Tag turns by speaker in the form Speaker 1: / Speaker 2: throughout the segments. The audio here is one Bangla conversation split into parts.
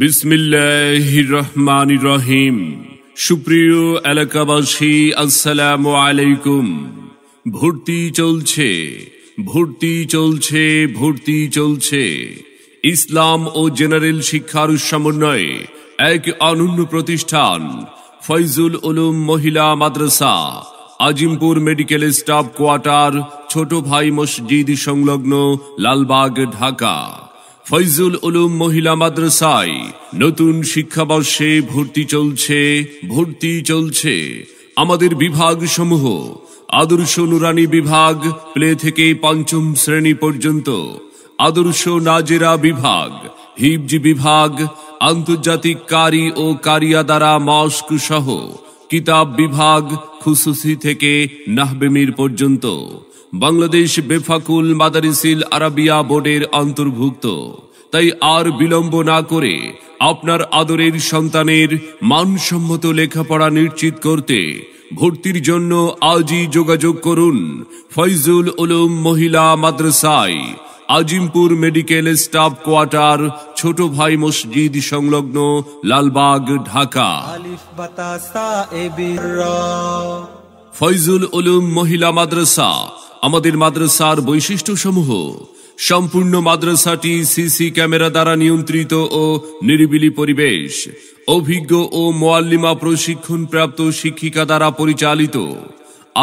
Speaker 1: বিসমিল্লাহির রহমানির রহিম। সুপ্রিয় এলাকাবাসী, আসসালামু আলাইকুম। ভর্তি চলছে, ভর্তি চলছে, ভর্তি চলছে। ইসলাম ও জেনারেল শিক্ষার সমন্বয়ে এক অনন্য প্রতিষ্ঠান ফয়জুল উলুম মহিলা মাদ্রাসা, আজিমপুর মেডিকেল স্টাফ কোয়ার্টার, ছোট ভাই মসজিদ সংলগ্ন, লালবাগ, ঢাকা। ফয়জুল উলুম মহিলা মাদ্রাসায় নতুন শিক্ষাবর্ষে ভর্তি চলছে, ভর্তি চলছে। আমাদের বিভাগ সমূহ: আদর্শ নুরানি বিভাগ, প্লে থেকে পঞ্চম শ্রেণী পর্যন্ত; আদর্শ নাজেরা বিভাগ, হিফজ বিভাগ, আন্তর্জাতিক কারি ও কারিয়া দ্বারা মস্ক সহ কিতাব বিভাগ, খুসুসি থেকে নাহবেমির পর্যন্ত; বাংলাদেশ বেফাকুল মাদারিসিল আরাবিয়া বোর্ডের অন্তর্ভুক্ত। তাই আর বিলম্ব না করে আপনার আদরের সন্তানের মানসম্মত লেখাপড়া নিশ্চিত করতে ভর্তির জন্য আজই যোগাযোগ করুন ফয়জুল উলুম মহিলা মাদ্রাসায়, আজিমপুর মেডিকেল স্টাফ কোয়ার্টার, ছোট ভাই মসজিদ সংলগ্ন, লালবাগ, ঢাকা। ফয়জুল উলুম মহিলা মাদ্রাসা। আমাদের মাদ্রাসার বৈশিষ্ট্য সমূহ: সম্পূর্ণ মাদ্রাসাটি সিসি ক্যামেরা দ্বারা নিয়ন্ত্রিত ও নিরিবিলি পরিবেশ, অভিজ্ঞ ও মুআল্লিমা প্রশিক্ষণ প্রাপ্ত শিক্ষিকা দ্বারা পরিচালিত।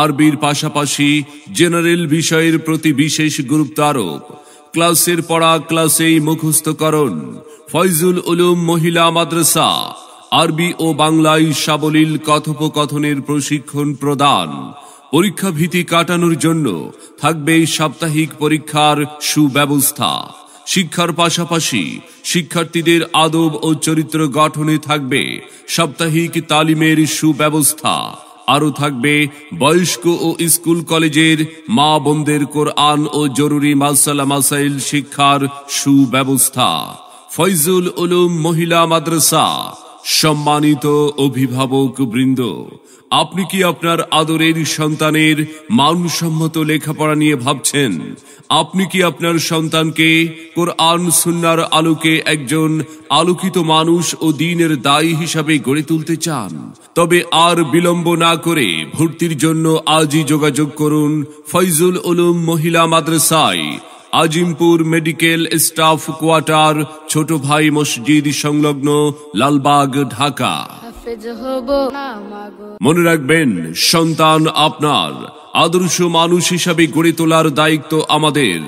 Speaker 1: আরবির পাশাপাশি জেনারেল বিষয়ের প্রতি বিশেষ গুরুত্ব আরোপ, ক্লাসের পড়া ক্লাসেই মুখস্থকরণ। ফয়জুল উলুম মহিলা মাদ্রাসা আরবি ও বাংলায় সাবলীল কথোপকথনের প্রশিক্ষণ প্রদান। পরীক্ষা ভীতি কাটানোর জন্য থাকবে সাপ্তাহিক পরীক্ষার সুব্যবস্থা। শিক্ষার পাশাপাশি শিক্ষার্থীদের আদব ও চরিত্র গঠনে থাকবে সাপ্তাহিক তালিমের সুব্যবস্থা। আরও থাকবে বয়স্ক ও স্কুল কলেজের মা বোনদের কোরআন ও জরুরি মাসালা মাসাইল শিক্ষার সুব্যবস্থা। ফয়জুল উলুম মহিলা মাদ্রাসা। সম্মানিত অভিভাবক বৃন্দ, আপনি কি আপনার আদরের সন্তানের মানসম্মত লেখাপড়া নিয়ে ভাবছেন? আপনি কি আপনার সন্তানকে কোরআন সুন্নাহর আলোকে একজন আলোকিত মানুষ ও দ্বীনের দায়ী হিসাবে গড়ে তুলতে চান? তবে আর বিলম্ব না করে ভর্তির জন্য আজই যোগাযোগ করুন ফয়জুল উলুম মহিলা মাদ্রাসায়, আজিমপুর মেডিকেল স্টাফ কোয়ার্টার, ছোট ভাই মসজিদ সংলগ্ন, লালবাগ, ঢাকা। মনে রাখবেন, সন্তান আপনার, আদর্শ মানুষ হিসাবে গড়ে তোলার দায়িত্ব আমাদের।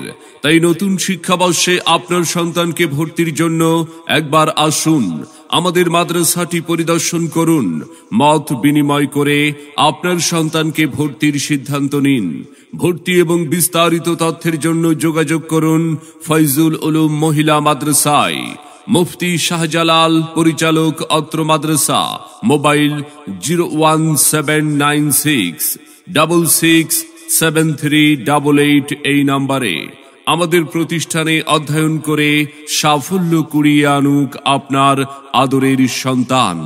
Speaker 1: তাই নতুন শিক্ষাবর্ষে আপনার সন্তানকে ভর্তির জন্য একবার আসুন, আমাদের মাদ্রাসাটি পরিদর্শন করুন। মত বিনিময় করে আপনার সন্তানকে ভর্তির সিদ্ধান্ত নিন। ভর্তি এবং বিস্তারিত তথ্যের জন্য যোগাযোগ করুন ফয়জুল উলুম মহিলা মাদ্রাসায়। মুফতি শাহজালাল, পরিচালক, অত্র মাদ্রাসা। মোবাইল 01796667388 এই নম্বরে। আমাদের প্রতিষ্ঠানে অধ্যয়ন করে সাফল্য কুড়িয়ে আনুক আপনার আদরের সন্তান।